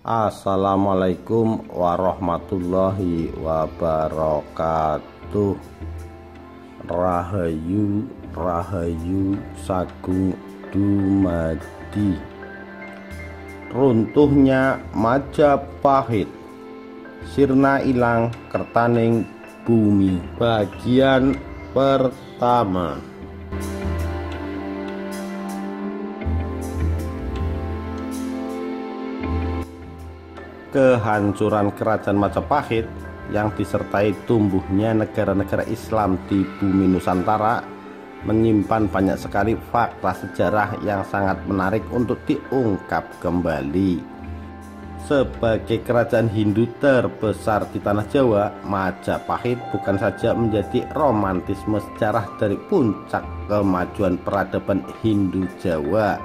Assalamualaikum warahmatullahi wabarakatuh. Rahayu Rahayu Sagung Dumadi. Runtuhnya Majapahit, sirna ilang kertaning bumi. Bagian pertama. Kehancuran kerajaan Majapahit yang disertai tumbuhnya negara-negara Islam di bumi Nusantara menyimpan banyak sekali fakta sejarah yang sangat menarik untuk diungkap kembali. Sebagai kerajaan Hindu terbesar di tanah Jawa, Majapahit bukan saja menjadi romantisme sejarah dari puncak kemajuan peradaban Hindu Jawa,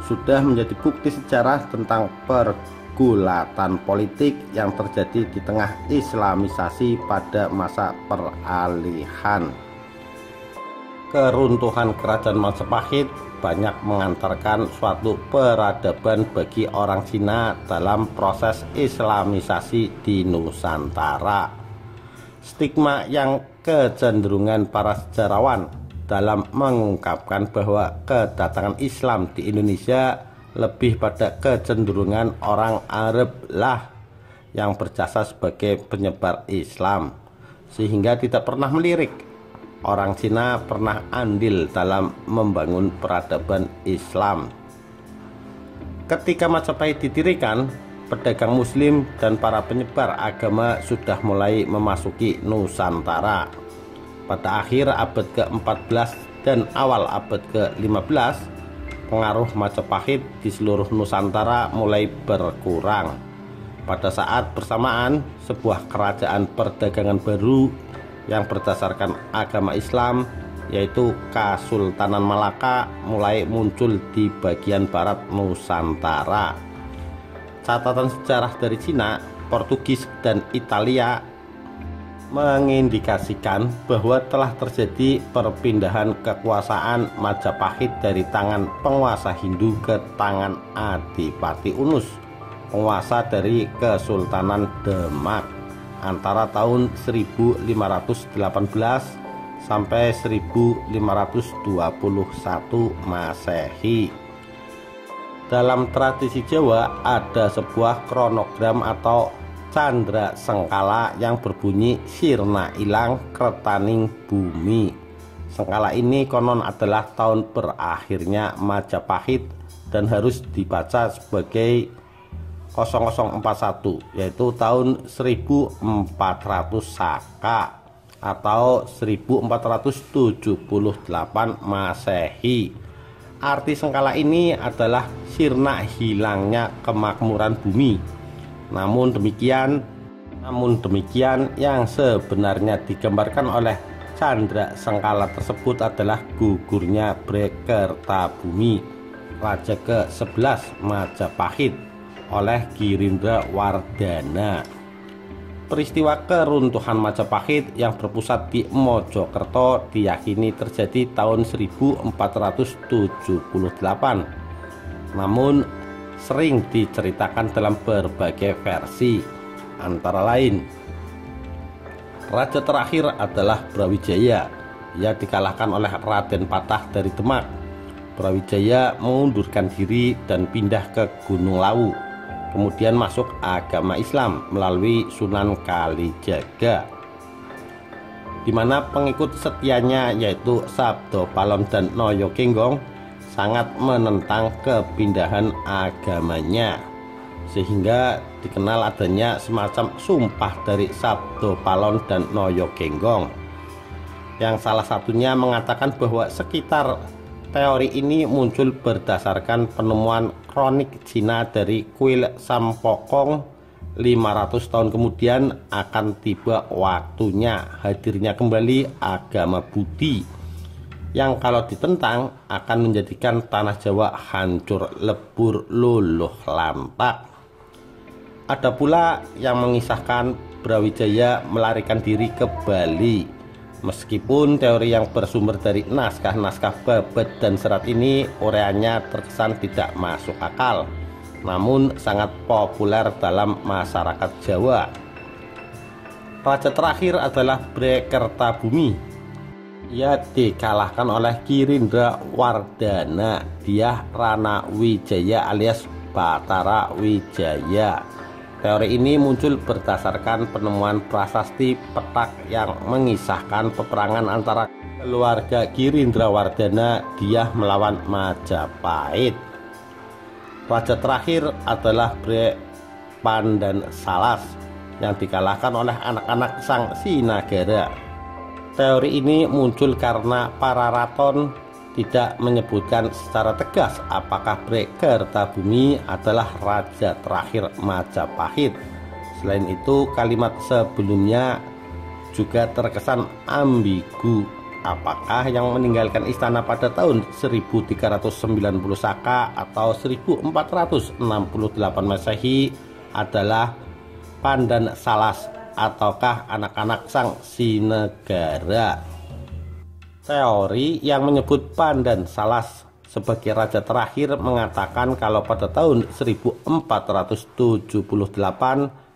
sudah menjadi bukti sejarah tentang pergulatan politik yang terjadi di tengah Islamisasi pada masa peralihan. Keruntuhan kerajaan Majapahit banyak mengantarkan suatu peradaban bagi orang Cina dalam proses Islamisasi di Nusantara. Stigma yang kecenderungan para sejarawan dalam mengungkapkan bahwa kedatangan Islam di Indonesia lebih pada kecenderungan orang Arab lah yang berjasa sebagai penyebar Islam, sehingga tidak pernah melirik orang Cina pernah andil dalam membangun peradaban Islam. Ketika Majapahit didirikan, pedagang Muslim dan para penyebar agama sudah mulai memasuki Nusantara. Pada akhir abad ke-14 dan awal abad ke-15, pengaruh Majapahit di seluruh Nusantara mulai berkurang. Pada saat bersamaan, sebuah kerajaan perdagangan baru yang berdasarkan agama Islam, yaitu Kasultanan Malaka, mulai muncul di bagian barat Nusantara. Catatan sejarah dari Cina, Portugis, dan Italia mengindikasikan bahwa telah terjadi perpindahan kekuasaan Majapahit dari tangan penguasa Hindu ke tangan Adipati Unus, penguasa dari Kesultanan Demak, antara tahun 1518 sampai 1521 Masehi. Dalam tradisi Jawa ada sebuah kronogram atau candra sengkala yang berbunyi sirna ilang kretaning bumi. Sengkala ini konon adalah tahun berakhirnya Majapahit dan harus dibaca sebagai 0041, yaitu tahun 1400 Saka atau 1478 Masehi. Arti sengkala ini adalah sirna hilangnya kemakmuran bumi. Namun demikian yang sebenarnya digambarkan oleh candra sengkala tersebut adalah gugurnya Brekertabumi, raja ke-11 Majapahit, oleh Girindra Wardana. Peristiwa keruntuhan Majapahit yang berpusat di Mojokerto diyakini terjadi tahun 1478. Namun sering diceritakan dalam berbagai versi, antara lain raja terakhir adalah Brawijaya. Ia dikalahkan oleh Raden Patah dari Demak. Brawijaya mengundurkan diri dan pindah ke Gunung Lawu, kemudian masuk agama Islam melalui Sunan Kalijaga, di mana pengikut setianya yaitu Sabdo Palon dan Noyo Kenggong sangat menentang kepindahan agamanya, sehingga dikenal adanya semacam sumpah dari Sabdo Palon dan Noyo Kenggong, yang salah satunya mengatakan bahwa sekitar teori ini muncul berdasarkan penemuan kronik Cina dari kuil Sampokong. 500 tahun kemudian akan tiba waktunya hadirnya kembali agama Budi, yang kalau ditentang akan menjadikan tanah Jawa hancur lebur luluh lantak. Ada pula yang mengisahkan Brawijaya melarikan diri ke Bali. Meskipun teori yang bersumber dari naskah-naskah Babad dan Serat ini uraiannya terkesan tidak masuk akal, namun sangat populer dalam masyarakat Jawa. Raja terakhir adalah Brekertabumi. Ia dikalahkan oleh Girindra Wardana Dyah Rana Wijaya alias Batara Wijaya. Teori ini muncul berdasarkan penemuan prasasti petak yang mengisahkan peperangan antara keluarga Girindra Wardana Dyah melawan Majapahit. Raja terakhir adalah Bre Pandansalas yang dikalahkan oleh anak-anak sang Sinagara. Teori ini muncul karena para raton tidak menyebutkan secara tegas apakah Brekertabumi adalah raja terakhir Majapahit. Selain itu, kalimat sebelumnya juga terkesan ambigu. Apakah yang meninggalkan istana pada tahun 1390 Saka atau 1468 Masehi adalah Pandansalas ataukah anak-anak sang Sinegara? Teori yang menyebut Pandansalas sebagai raja terakhir mengatakan kalau pada tahun 1478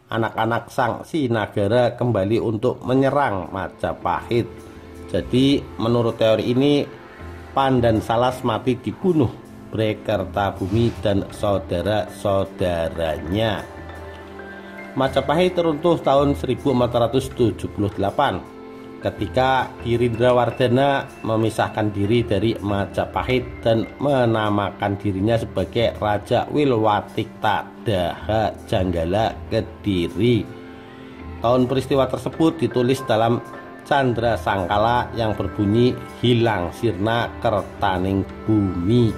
anak-anak sang Sinagara kembali untuk menyerang Majapahit. Jadi menurut teori ini Pandansalas mati dibunuh Brekertabumi dan saudara-saudaranya. Majapahit runtuh tahun 1478 ketika Girindra Wardana memisahkan diri dari Majapahit dan menamakan dirinya sebagai Raja Wilwatikta Daha Janggala Kediri. Tahun peristiwa tersebut ditulis dalam Candra Sangkala yang berbunyi hilang sirna kertaning bumi.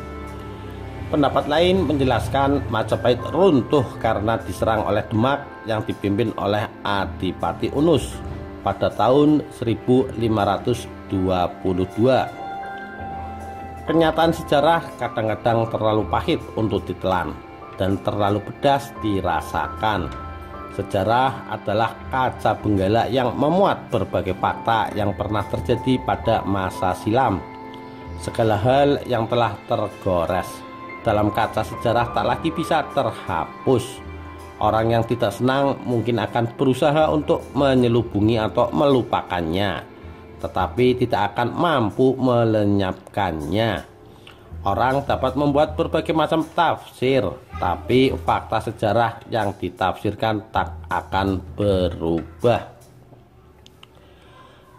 Pendapat lain menjelaskan Majapahit runtuh karena diserang oleh Demak yang dipimpin oleh Adipati Unus pada tahun 1522. Kenyataan sejarah kadang-kadang terlalu pahit untuk ditelan dan terlalu pedas dirasakan. Sejarah adalah kaca benggala yang memuat berbagai fakta yang pernah terjadi pada masa silam. Segala hal yang telah tergores dalam kaca sejarah tak lagi bisa terhapus. Orang yang tidak senang mungkin akan berusaha untuk menyelubungi atau melupakannya, tetapi tidak akan mampu melenyapkannya. Orang dapat membuat berbagai macam tafsir, tapi fakta sejarah yang ditafsirkan tak akan berubah.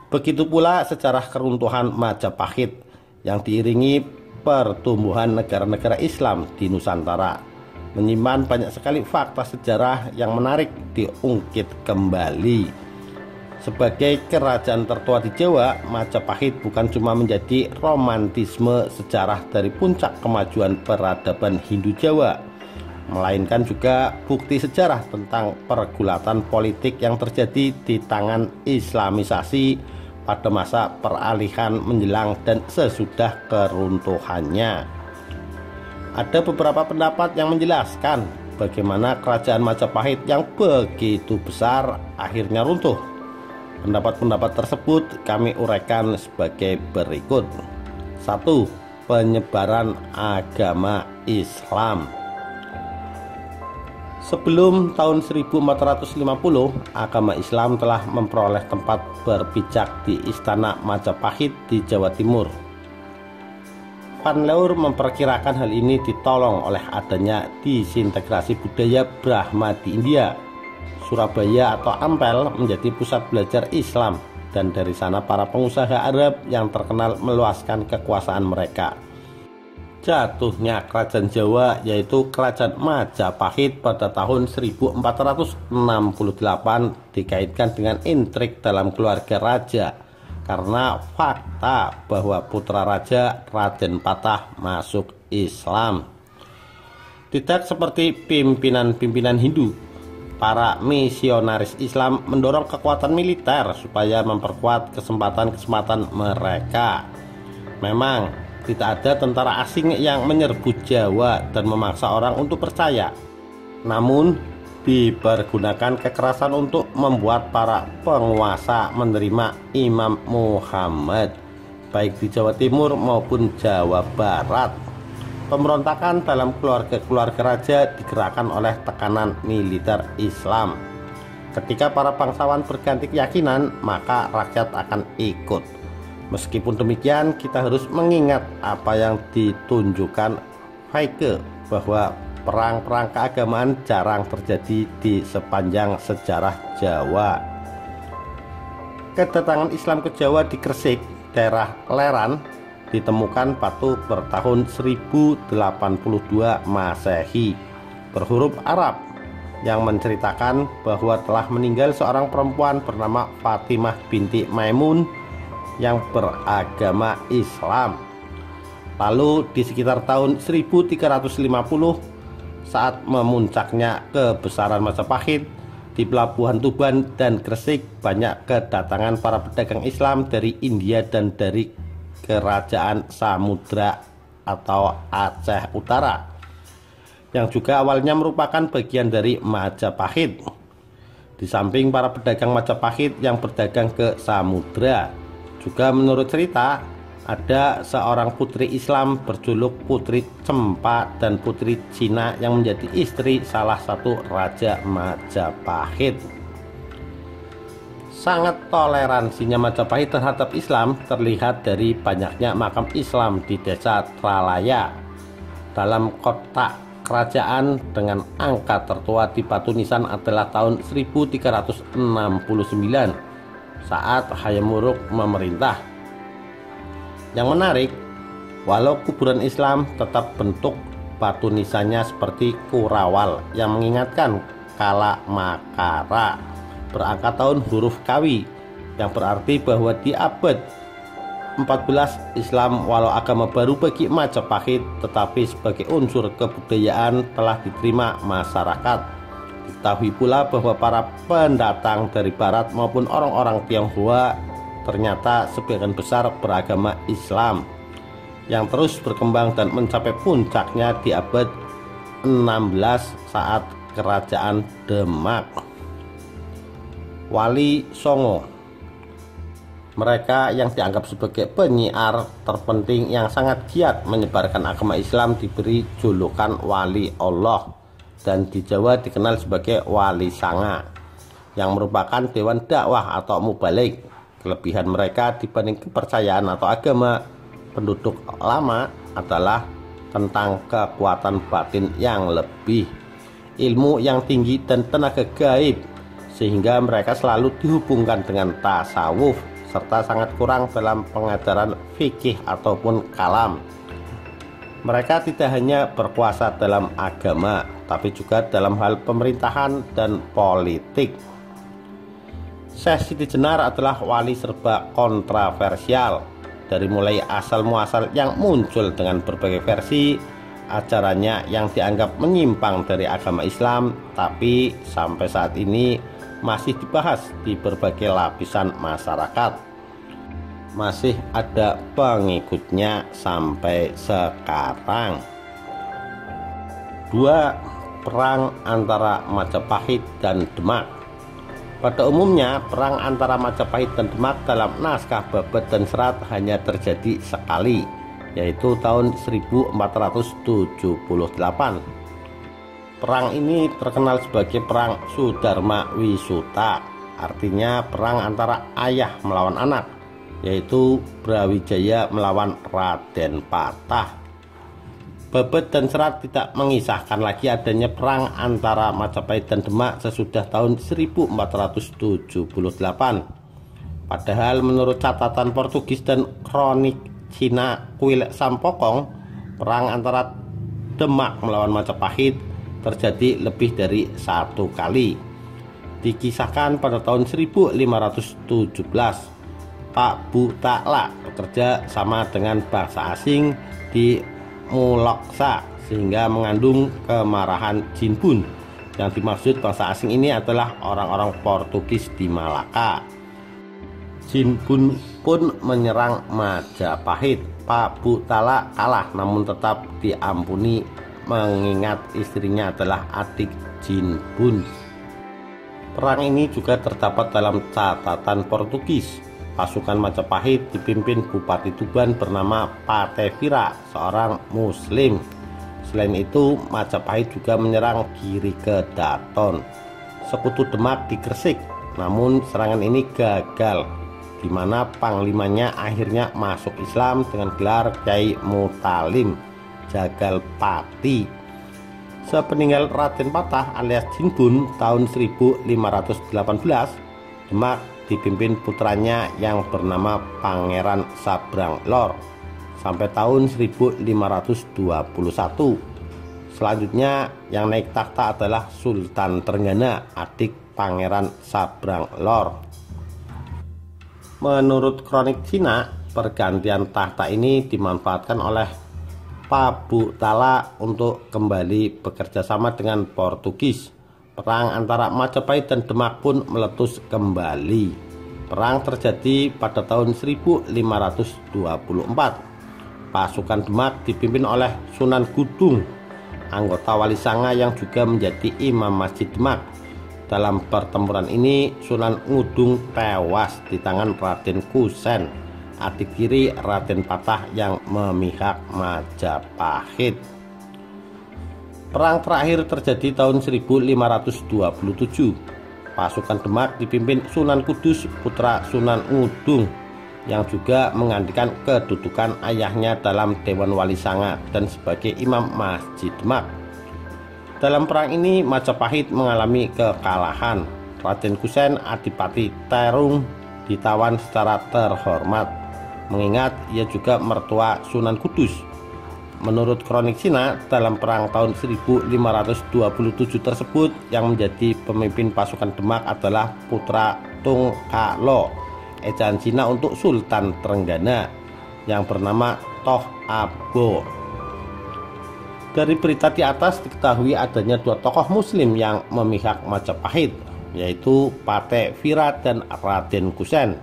Begitu pula sejarah keruntuhan Majapahit yang diiringi pertumbuhan negara-negara Islam di Nusantara menyimpan banyak sekali fakta sejarah yang menarik diungkit kembali. Sebagai kerajaan tertua di Jawa, Majapahit bukan cuma menjadi romantisme sejarah dari puncak kemajuan peradaban Hindu Jawa, melainkan juga bukti sejarah tentang pergulatan politik yang terjadi di tangan Islamisasi pada masa peralihan menjelang dan sesudah keruntuhannya. Ada beberapa pendapat yang menjelaskan bagaimana kerajaan Majapahit yang begitu besar akhirnya runtuh. Pendapat-pendapat tersebut kami uraikan sebagai berikut. 1. Penyebaran agama Islam. Sebelum tahun 1450, agama Islam telah memperoleh tempat berpijak di Istana Majapahit di Jawa Timur. Van Leur memperkirakan hal ini ditolong oleh adanya disintegrasi budaya Brahma di India. Surabaya atau Ampel menjadi pusat belajar Islam, dan dari sana para pengusaha Arab yang terkenal meluaskan kekuasaan mereka. Jatuhnya kerajaan Jawa yaitu kerajaan Majapahit pada tahun 1468 dikaitkan dengan intrik dalam keluarga raja karena fakta bahwa putra raja Raden Patah masuk Islam. Tidak seperti pimpinan-pimpinan Hindu, para misionaris Islam mendorong kekuatan militer supaya memperkuat kesempatan-kesempatan mereka. Memang tidak ada tentara asing yang menyerbu Jawa dan memaksa orang untuk percaya, namun dipergunakan kekerasan untuk membuat para penguasa menerima Imam Muhammad baik di Jawa Timur maupun Jawa Barat. Pemberontakan dalam keluarga-keluarga raja digerakkan oleh tekanan militer Islam. Ketika para bangsawan berganti keyakinan, maka rakyat akan ikut. Meskipun demikian, kita harus mengingat apa yang ditunjukkan Feige, bahwa perang-perang keagamaan jarang terjadi di sepanjang sejarah Jawa. Kedatangan Islam ke Jawa di Gresik, daerah Leran, ditemukan batu bertahun 1082 Masehi berhuruf Arab yang menceritakan bahwa telah meninggal seorang perempuan bernama Fatimah binti Maimun yang beragama Islam. Lalu di sekitar tahun 1350, saat memuncaknya kebesaran Majapahit, di pelabuhan Tuban dan Gresik banyak kedatangan para pedagang Islam dari India dan dari Kerajaan Samudra atau Aceh Utara, yang juga awalnya merupakan bagian dari Majapahit. Di samping para pedagang Majapahit yang berdagang ke Samudra, juga menurut cerita ada seorang putri Islam berjuluk Putri Cempa dan Putri Cina yang menjadi istri salah satu raja Majapahit. Sangat toleransinya Majapahit terhadap Islam terlihat dari banyaknya makam Islam di desa Tralaya. Dalam kotak kerajaan dengan angka tertua di batu nisan adalah tahun 1369 saat Hayam Wuruk memerintah. Yang menarik, walau kuburan Islam, tetap bentuk batu nisannya seperti kurawal yang mengingatkan Kala Makara, berangkat tahun huruf Kawi, yang berarti bahwa di abad 14 Islam walau agama baru bagi Majapahit, tetapi sebagai unsur kebudayaan telah diterima masyarakat. Diketahui pula bahwa para pendatang dari barat maupun orang-orang Tionghoa ternyata sebagian besar beragama Islam, yang terus berkembang dan mencapai puncaknya di abad 16 saat Kerajaan Demak. Wali Songo, mereka yang dianggap sebagai penyiar terpenting yang sangat giat menyebarkan agama Islam diberi julukan Wali Allah, dan di Jawa dikenal sebagai Wali Sanga, yang merupakan dewan dakwah atau mubalik. Kelebihan mereka dibanding kepercayaan atau agama penduduk lama adalah tentang kekuatan batin yang lebih, ilmu yang tinggi dan tenaga gaib, sehingga mereka selalu dihubungkan dengan tasawuf, serta sangat kurang dalam pengajaran fikih ataupun kalam. Mereka tidak hanya berkuasa dalam agama, tapi juga dalam hal pemerintahan dan politik. Syekh Siti Jenar adalah wali serba kontroversial, dari mulai asal muasal yang muncul dengan berbagai versi, ajarannya yang dianggap menyimpang dari agama Islam, tapi sampai saat ini masih dibahas di berbagai lapisan masyarakat. Masih ada pengikutnya sampai sekarang. 2. Perang antara Majapahit dan Demak. Pada umumnya, perang antara Majapahit dan Demak dalam naskah Babad dan Serat hanya terjadi sekali, yaitu tahun 1478. Perang ini terkenal sebagai Perang Sudarma Wisuta, artinya perang antara ayah melawan anak, yaitu Brawijaya melawan Raden Patah. Babad dan Serat tidak mengisahkan lagi adanya perang antara Majapahit dan Demak sesudah tahun 1478. Padahal menurut catatan Portugis dan kronik Cina Kuil Sampokong, perang antara Demak melawan Majapahit terjadi lebih dari satu kali. Dikisahkan pada tahun 1517, Pak Bu Ta'la bekerja sama dengan bangsa asing di Muloksa sehingga mengandung kemarahan Jinbun. Yang dimaksud bangsa asing ini adalah orang-orang Portugis di Malaka. Jinbun pun menyerang Majapahit. Pak Bu Ta'la kalah namun tetap diampuni mengingat istrinya adalah adik Jinbun. Perang ini juga terdapat dalam catatan Portugis. Pasukan Majapahit dipimpin Bupati Tuban bernama Patevira, seorang Muslim. Selain itu, Majapahit juga menyerang Giri Kedaton, sekutu Demak di Gresik. Namun serangan ini gagal, di mana panglimanya akhirnya masuk Islam dengan gelar Kyai Mutalim Jagalpati. Sepeninggal Raden Patah alias Jinbun tahun 1518, Demak dipimpin putranya yang bernama Pangeran Sabrang Lor sampai tahun 1521. Selanjutnya yang naik takhta adalah Sultan Trenggana, adik Pangeran Sabrang Lor. Menurut kronik Cina, pergantian takhta ini dimanfaatkan oleh Pabu Tala untuk kembali bekerja sama dengan Portugis. Perang antara Majapahit dan Demak pun meletus kembali. Perang terjadi pada tahun 1524. Pasukan Demak dipimpin oleh Sunan Gudung, anggota Wali Sanga yang juga menjadi imam Masjid Demak. Dalam pertempuran ini Sunan Ngudung tewas di tangan Raden Kusen, adik kiri Raden Patah yang memihak Majapahit. Perang terakhir terjadi tahun 1527. Pasukan Demak dipimpin Sunan Kudus, putra Sunan Ngudung, yang juga menggantikan kedudukan ayahnya dalam Dewan Wali Sanga dan sebagai imam Masjid Demak. Dalam perang ini Majapahit mengalami kekalahan. Raden Kusen, Adipati Terung, ditawan secara terhormat, mengingat ia juga mertua Sunan Kudus. Menurut kronik Cina, dalam perang tahun 1527 tersebut yang menjadi pemimpin pasukan Demak adalah putra Tung Kalo, ejaan Cina untuk Sultan Trenggana yang bernama Toh Abo. Dari berita di atas diketahui adanya dua tokoh muslim yang memihak Majapahit, yaitu Pate Vira dan Raden Kusen.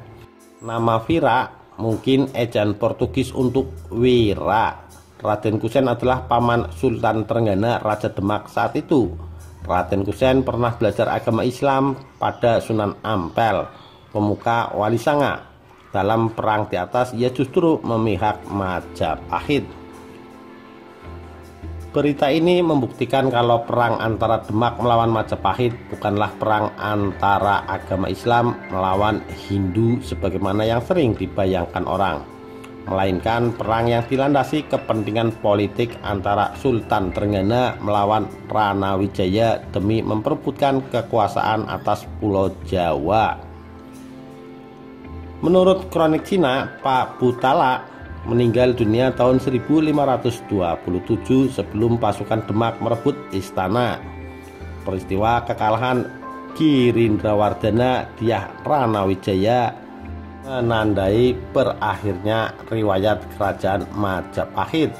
Nama Vira mungkin ejaan Portugis untuk Wira. Raden Kusen adalah paman Sultan Trenggana, Raja Demak saat itu. Raden Kusen pernah belajar agama Islam pada Sunan Ampel, pemuka Wali Sanga. Dalam perang di atas ia justru memihak Majapahit. Berita ini membuktikan kalau perang antara Demak melawan Majapahit bukanlah perang antara agama Islam melawan Hindu sebagaimana yang sering dibayangkan orang, melainkan perang yang dilandasi kepentingan politik antara Sultan Trenggana melawan Ranawijaya demi memperebutkan kekuasaan atas Pulau Jawa. Menurut kronik Cina, Pak Butala meninggal dunia tahun 1527 sebelum pasukan Demak merebut istana. Peristiwa kekalahan Girindrawardana Dyah Ranawijaya menandai berakhirnya riwayat kerajaan Majapahit.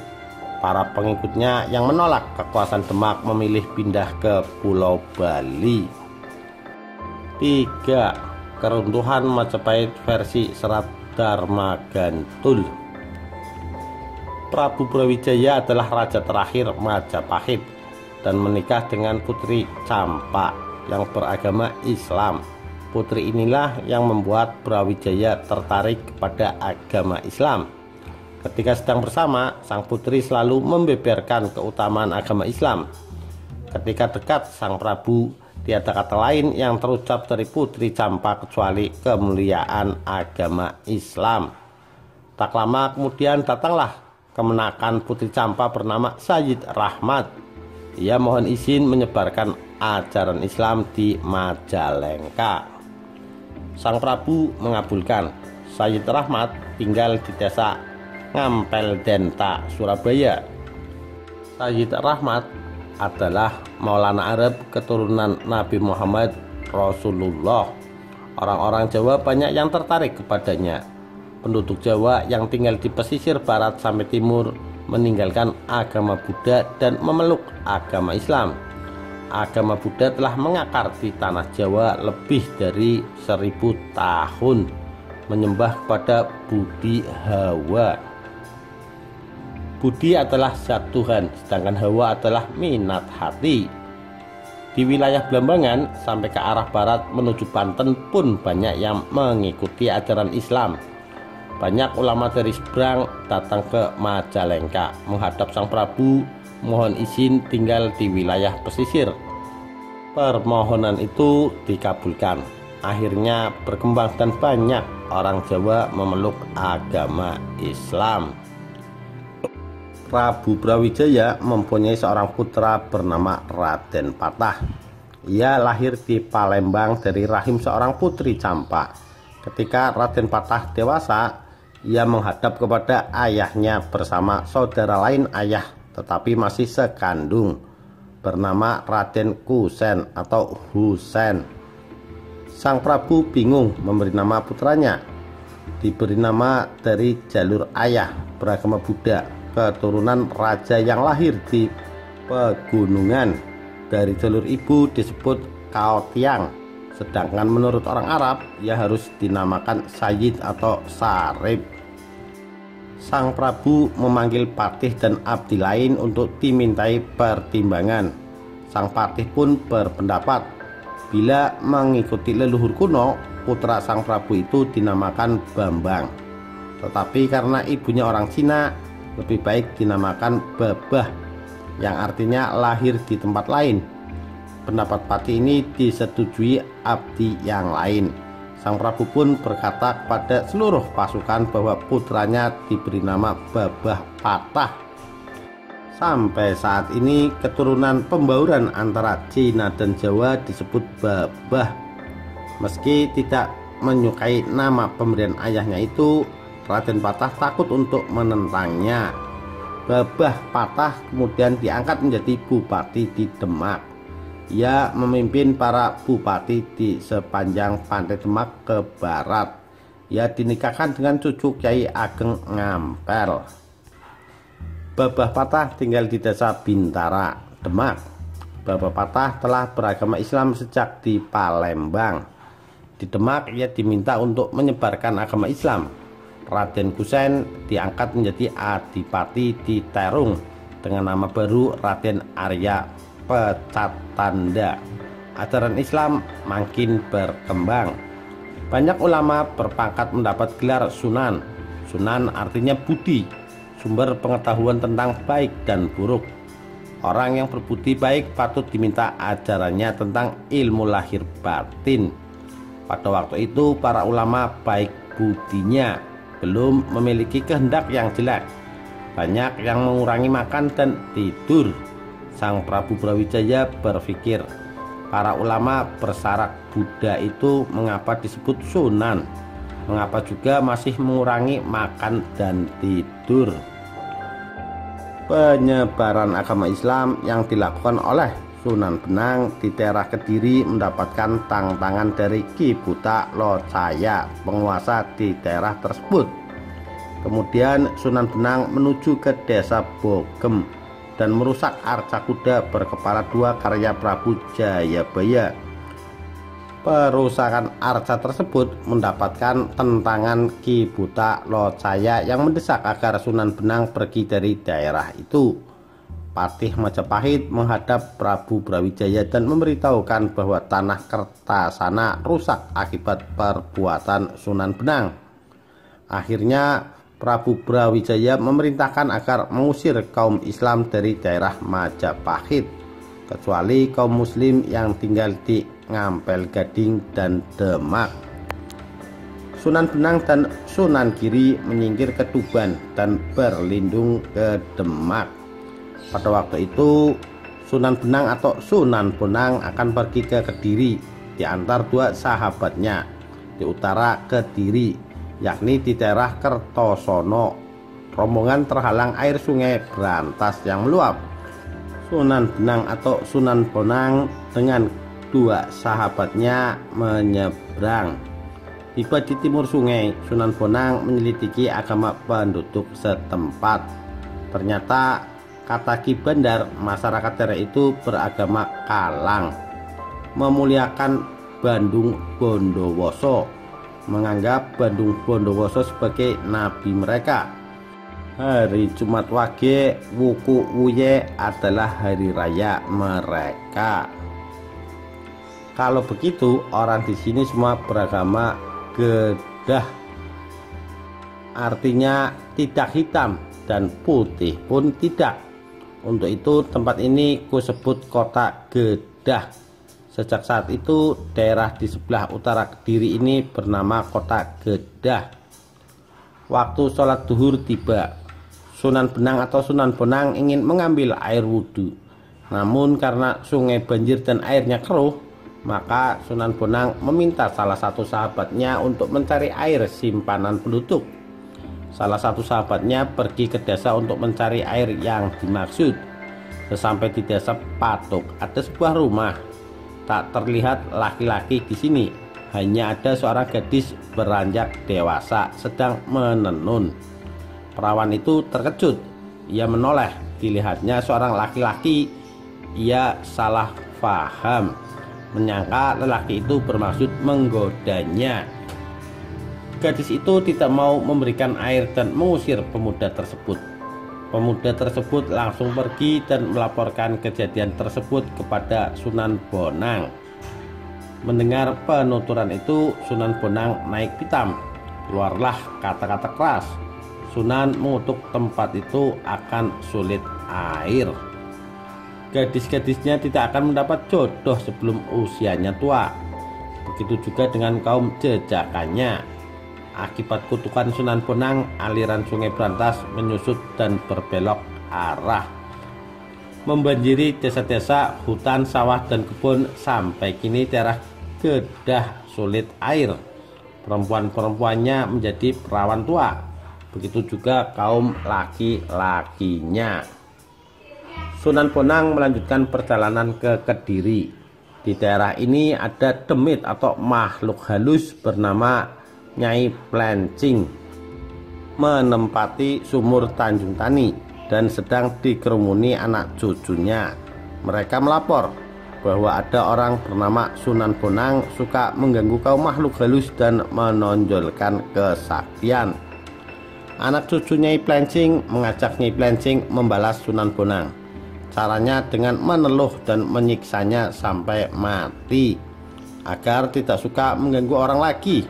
Para pengikutnya yang menolak kekuasaan Demak memilih pindah ke Pulau Bali. 3. Keruntuhan Majapahit versi Serat Darmagantul. Prabu Brawijaya adalah raja terakhir Majapahit dan menikah dengan putri Campa yang beragama Islam. Putri inilah yang membuat Brawijaya tertarik kepada agama Islam. Ketika sedang bersama, sang putri selalu membeberkan keutamaan agama Islam. Ketika dekat sang Prabu, tiada kata lain yang terucap dari putri Campa kecuali kemuliaan agama Islam. Tak lama kemudian datanglah kemenakan putri Campa bernama Sayyid Rahmat. Ia mohon izin menyebarkan ajaran Islam di Majalengka. Sang Prabu mengabulkan. Sayyid Rahmat tinggal di desa Ngampel Denta, Surabaya. Sayyid Rahmat adalah Maulana Arab keturunan Nabi Muhammad Rasulullah. Orang-orang Jawa banyak yang tertarik kepadanya. Penduduk Jawa yang tinggal di pesisir barat sampai timur meninggalkan agama Buddha dan memeluk agama Islam. Agama Buddha telah mengakar di tanah Jawa lebih dari 1000 tahun, menyembah kepada Budi Hawa. Budi adalah zat Tuhan, sedangkan Hawa adalah minat hati. Di wilayah Blambangan sampai ke arah barat menuju Banten pun banyak yang mengikuti ajaran Islam. Banyak ulama dari seberang datang ke Majalengka menghadap sang Prabu mohon izin tinggal di wilayah pesisir. Permohonan itu dikabulkan. Akhirnya berkembang dan banyak orang Jawa memeluk agama Islam. Prabu Brawijaya mempunyai seorang putra bernama Raden Patah. Ia lahir di Palembang dari rahim seorang putri Campak. Ketika Raden Patah dewasa, ia menghadap kepada ayahnya bersama saudara lain ayah tetapi masih sekandung, bernama Raden Kusen atau Husen. Sang Prabu bingung memberi nama putranya. Diberi nama dari jalur ayah beragama Buddha, keturunan raja yang lahir di pegunungan. Dari jalur ibu disebut Kaotiang, sedangkan menurut orang Arab ia harus dinamakan Sayyid atau Sarib. Sang Prabu memanggil patih dan abdi lain untuk dimintai pertimbangan. Sang patih pun berpendapat bila mengikuti leluhur kuno, putra sang Prabu itu dinamakan Bambang. Tetapi karena ibunya orang Cina, lebih baik dinamakan Babah, yang artinya lahir di tempat lain. Pendapat patih ini disetujui abdi yang lain. Sang Prabu pun berkata kepada seluruh pasukan bahwa putranya diberi nama Babah Patah. Sampai saat ini keturunan pembauran antara Cina dan Jawa disebut Babah. Meski tidak menyukai nama pemberian ayahnya itu, Raden Patah takut untuk menentangnya. Babah Patah kemudian diangkat menjadi bupati di Demak. Ia memimpin para bupati di sepanjang pantai Demak ke barat. Ia dinikahkan dengan cucu Kyai Ageng Ngampel. Babah Patah tinggal di desa Bintara, Demak. Babah Patah telah beragama Islam sejak di Palembang. Di Demak ia diminta untuk menyebarkan agama Islam. Raden Kusen diangkat menjadi adipati di Terung dengan nama baru Raden Arya Pecatanda. Ajaran Islam makin berkembang. Banyak ulama berpangkat mendapat gelar Sunan. Sunan artinya budi, sumber pengetahuan tentang baik dan buruk. Orang yang berbudi baik patut diminta ajarannya tentang ilmu lahir batin. Pada waktu itu para ulama baik budinya, belum memiliki kehendak yang jelek. Banyak yang mengurangi makan dan tidur. Sang Prabu Brawijaya berpikir, para ulama bersarak Buddha itu mengapa disebut Sunan? Mengapa juga masih mengurangi makan dan tidur? Penyebaran agama Islam yang dilakukan oleh Sunan Benang di daerah Kediri mendapatkan tantangan dari Ki Buta Locaya, penguasa di daerah tersebut. Kemudian Sunan Benang menuju ke desa Bogem dan merusak arca kuda berkepala dua karya Prabu Jayabaya. Perusakan arca tersebut mendapatkan tentangan Ki Buta Locaya yang mendesak agar Sunan Benang pergi dari daerah itu. Patih Majapahit menghadap Prabu Brawijaya dan memberitahukan bahwa tanah Kertasana rusak akibat perbuatan Sunan Benang. Akhirnya Prabu Brawijaya memerintahkan agar mengusir kaum Islam dari daerah Majapahit, kecuali kaum Muslim yang tinggal di Ngampel Gading dan Demak. Sunan Benang dan Sunan Giri menyingkir ke Tuban dan berlindung ke Demak. Pada waktu itu Sunan Benang atau Sunan Bonang akan pergi ke Kediri diantar dua sahabatnya di utara Kediri, yakni di daerah Kertosono. Rombongan terhalang air sungai Brantas yang meluap. Sunan Benang atau Sunan Bonang dengan dua sahabatnya menyeberang. Tiba di timur sungai, Sunan Bonang menyelidiki agama penduduk setempat. Ternyata kata Ki Bandar, masyarakat daerah itu beragama Kalang, memuliakan Bandung Bondowoso, menganggap Bandung Bondowoso sebagai nabi mereka. Hari Jumat Wage Wuku Wuye adalah hari raya mereka. Kalau begitu, orang di sini semua beragama Kedah, artinya tidak hitam dan putih pun tidak. Untuk itu tempat ini kusebut Kota Geddah. Sejak saat itu daerah di sebelah utara Kediri ini bernama Kota Geddah. Waktu sholat duhur tiba. Sunan Benang atau Sunan Bonang ingin mengambil air wudhu. Namun karena sungai banjir dan airnya keruh, maka Sunan Bonang meminta salah satu sahabatnya untuk mencari air simpanan penduduk. Salah satu sahabatnya pergi ke desa untuk mencari air yang dimaksud. Sesampai di desa Patok, ada sebuah rumah. Tak terlihat laki-laki di sini, hanya ada seorang gadis beranjak dewasa sedang menenun. Perawan itu terkejut. Ia menoleh, dilihatnya seorang laki-laki. Ia salah paham, menyangka lelaki itu bermaksud menggodanya. Gadis itu tidak mau memberikan air dan mengusir pemuda tersebut. Pemuda tersebut langsung pergi dan melaporkan kejadian tersebut kepada Sunan Bonang. Mendengar penuturan itu, Sunan Bonang naik pitam. Keluarlah kata-kata keras. Sunan mengutuk tempat itu akan sulit air. Gadis-gadisnya tidak akan mendapat jodoh sebelum usianya tua. Begitu juga dengan kaum jejakannya. Akibat kutukan Sunan Bonang, aliran Sungai Brantas menyusut dan berbelok arah, membanjiri desa-desa, hutan, sawah, dan kebun. Sampai kini daerah Geddah sulit air. Perempuan-perempuannya menjadi perawan tua. Begitu juga kaum laki-lakinya. Sunan Bonang melanjutkan perjalanan ke Kediri. Di daerah ini ada demit atau makhluk halus bernama Nyai Plencing, menempati sumur Tanjung Tani dan sedang dikerumuni anak cucunya. Mereka melapor bahwa ada orang bernama Sunan Bonang suka mengganggu kaum makhluk halus dan menonjolkan kesaktian. Anak cucu Nyai Plencing mengajak Nyai Plencing membalas Sunan Bonang. Caranya dengan meneluh dan menyiksanya sampai mati, agar tidak suka mengganggu orang lagi.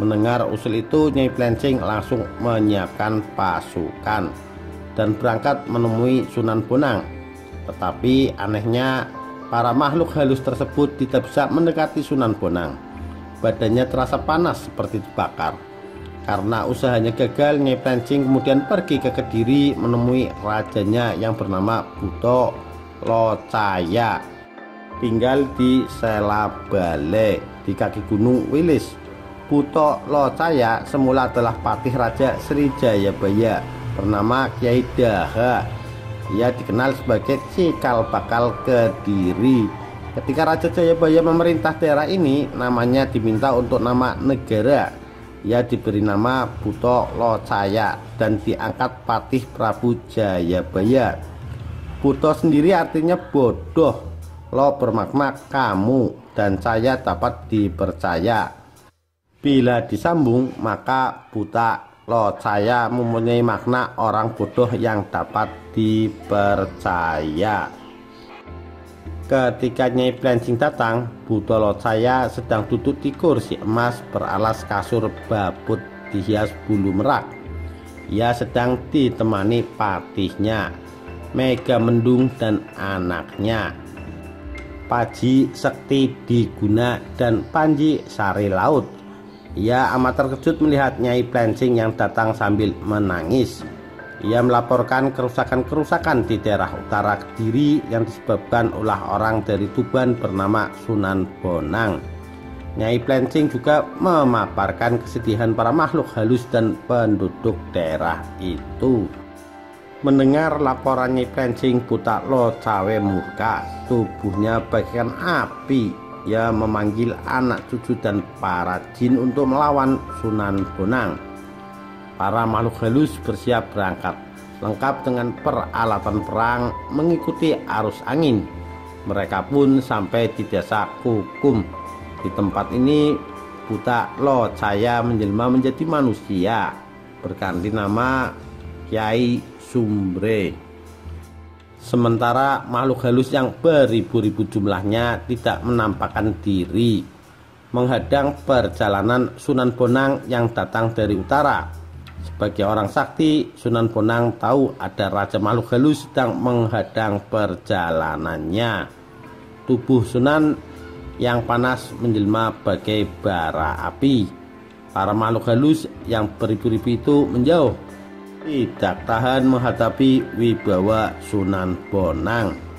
Mendengar usul itu, Nyai Plencing langsung menyiapkan pasukan dan berangkat menemui Sunan Bonang. Tetapi anehnya, para makhluk halus tersebut tidak bisa mendekati Sunan Bonang. Badannya terasa panas seperti dibakar. Karena usahanya gagal, Nyai Plencing kemudian pergi ke Kediri menemui rajanya yang bernama Buto Locaya, tinggal di Selabale di kaki Gunung Wilis. Buto Locaya semula adalah patih Raja Sri Jayabaya bernama Kiai Daha. Ia dikenal sebagai cikal bakal Kediri. Ketika Raja Jayabaya memerintah daerah ini, namanya diminta untuk nama negara. Ia diberi nama Buto Locaya dan diangkat patih Prabu Jayabaya. Buto sendiri artinya bodoh, Lo bermakna kamu, dan Caya dapat dipercaya. Bila disambung, maka Buta Locaya mempunyai makna orang bodoh yang dapat dipercaya. Ketika Nyai Plencing datang, Buto Locaya sedang duduk di kursi emas beralas kasur babut dihias bulu merak. Ia sedang ditemani patihnya, Mega Mendung, dan anaknya, Paji Sekti Diguna dan Panji Sari Laut. Ia amat terkejut melihat Nyai Plencing yang datang sambil menangis. Ia melaporkan kerusakan-kerusakan di daerah utara Kediri yang disebabkan ulah orang dari Tuban bernama Sunan Bonang. Nyai Plencing juga memaparkan kesedihan para makhluk halus dan penduduk daerah itu. Mendengar laporan Nyai Plencing, Buta Locaya murka, tubuhnya bagaikan api. Ia memanggil anak cucu dan para jin untuk melawan Sunan Bonang. Para makhluk halus bersiap berangkat, lengkap dengan peralatan perang, mengikuti arus angin. Mereka pun sampai di desa Kukum. Di tempat ini, Buta Locaya menjelma menjadi manusia, berganti nama Kiai Sumbre. Sementara makhluk halus yang beribu-ribu jumlahnya tidak menampakkan diri, menghadang perjalanan Sunan Bonang yang datang dari utara. Sebagai orang sakti, Sunan Bonang tahu ada Raja Makhluk Halus sedang menghadang perjalanannya. Tubuh Sunan yang panas menjelma bagai bara api. Para makhluk halus yang beribu-ribu itu menjauh, tidak tahan menghadapi wibawa Sunan Bonang.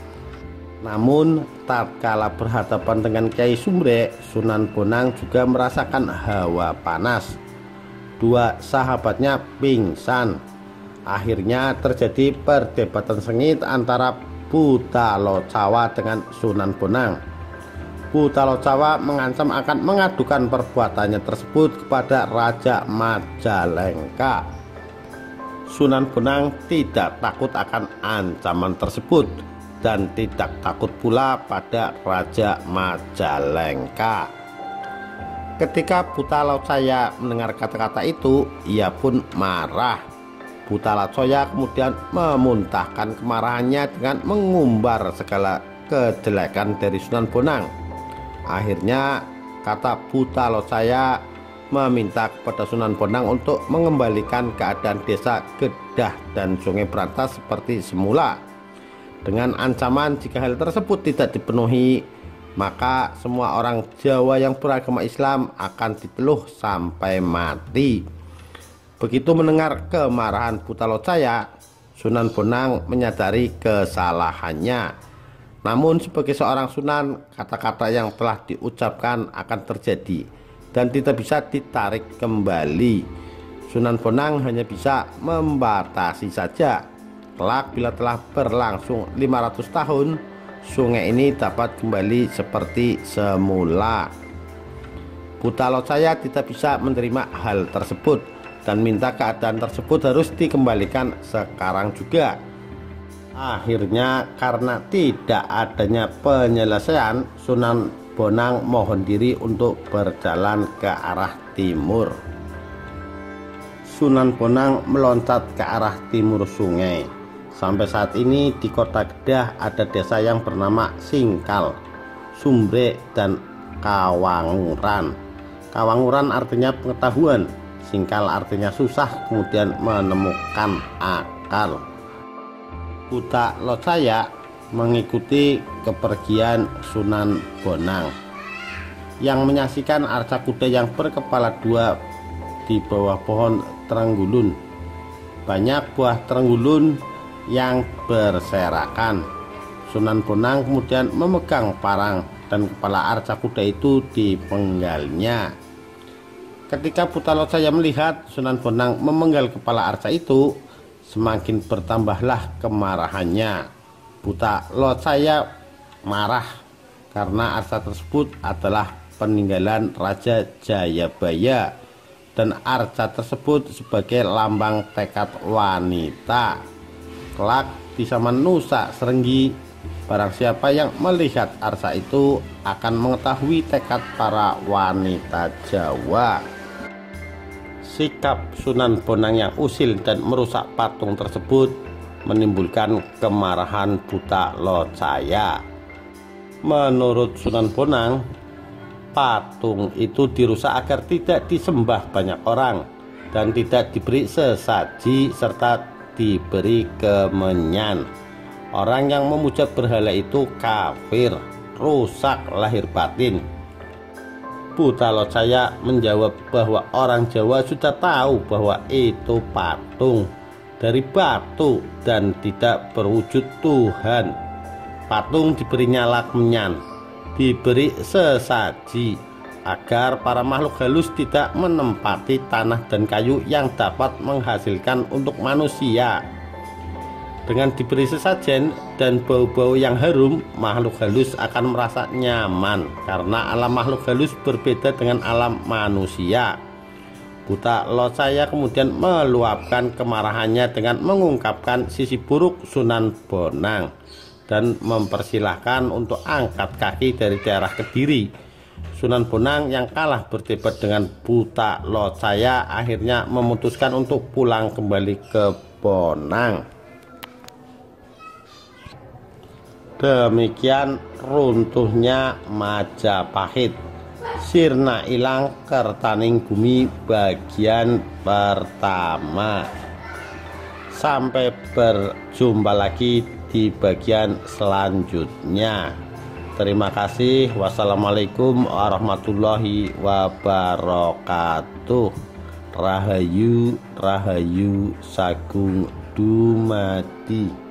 Namun tatkala berhadapan dengan Kyai Sumbrek, Sunan Bonang juga merasakan hawa panas. Dua sahabatnya pingsan. Akhirnya terjadi perdebatan sengit antara Buta Locawa dengan Sunan Bonang. Buta Locawa mengancam akan mengadukan perbuatannya tersebut kepada Raja Majalengka. Sunan Bonang tidak takut akan ancaman tersebut dan tidak takut pula pada Raja Majalengka. Ketika Buta Locaya mendengar kata-kata itu, ia pun marah. Buta Locaya kemudian memuntahkan kemarahannya dengan mengumbar segala kejelekan dari Sunan Bonang. Akhirnya kata Buta Locaya meminta kepada Sunan Bonang untuk mengembalikan keadaan desa Gedah dan Sungai Brantas seperti semula, dengan ancaman jika hal tersebut tidak dipenuhi, maka semua orang Jawa yang beragama Islam akan diteluh sampai mati. Begitu mendengar kemarahan Buta Locaya, Sunan Bonang menyadari kesalahannya. Namun sebagai seorang sunan, kata-kata yang telah diucapkan akan terjadi dan tidak bisa ditarik kembali. Sunan Bonang hanya bisa membatasi saja. Kelak bila telah berlangsung 500 tahun, sungai ini dapat kembali seperti semula. Buta Locaya tidak bisa menerima hal tersebut dan minta keadaan tersebut harus dikembalikan sekarang juga. Akhirnya karena tidak adanya penyelesaian, Sunan Bonang mohon diri untuk berjalan ke arah timur. Sunan Bonang meloncat ke arah timur sungai. Sampai saat ini di kota Gedah ada desa yang bernama Singkal, Sumbrek, dan Kawanguran. Kawanguran artinya pengetahuan, Singkal artinya susah kemudian menemukan akal. Buta Locaya mengikuti kepergian Sunan Bonang yang menyaksikan arca kuda yang berkepala dua di bawah pohon terenggulun. Banyak buah terenggulun yang berserakan. Sunan Bonang kemudian memegang parang dan kepala arca kuda itu dipenggalnya. Ketika Buta Locaya melihat Sunan Bonang memenggal kepala arca itu, semakin bertambahlah kemarahannya. Buta Locaya marah karena arca tersebut adalah peninggalan Raja Jayabaya dan arca tersebut sebagai lambang tekad wanita. Kelak di zaman Nusa Serenggi, barang siapa yang melihat arca itu akan mengetahui tekad para wanita Jawa. Sikap Sunan Bonang yang usil dan merusak patung tersebut menimbulkan kemarahan Buta Locaya. Menurut Sunan Bonang, patung itu dirusak agar tidak disembah banyak orang dan tidak diberi sesaji serta diberi kemenyan. Orang yang memuja berhala itu kafir, rusak lahir batin. Buta Locaya menjawab bahwa orang Jawa sudah tahu bahwa itu patung dari batu dan tidak berwujud Tuhan. Patung diberi nyala kemenyan, diberi sesaji agar para makhluk halus tidak menempati tanah dan kayu yang dapat menghasilkan untuk manusia. Dengan diberi sesajen dan bau-bau yang harum, makhluk halus akan merasa nyaman karena alam makhluk halus berbeda dengan alam manusia. Buta Locaya kemudian meluapkan kemarahannya dengan mengungkapkan sisi buruk Sunan Bonang dan mempersilahkan untuk angkat kaki dari daerah Kediri. Sunan Bonang yang kalah berdebat dengan Buta Locaya akhirnya memutuskan untuk pulang kembali ke Bonang. Demikian runtuhnya Majapahit. Sirna ilang kertaning bumi bagian pertama. Sampai berjumpa lagi di bagian selanjutnya. Terima kasih. Wassalamualaikum warahmatullahi wabarakatuh. Rahayu Rahayu Sagung Dumadi.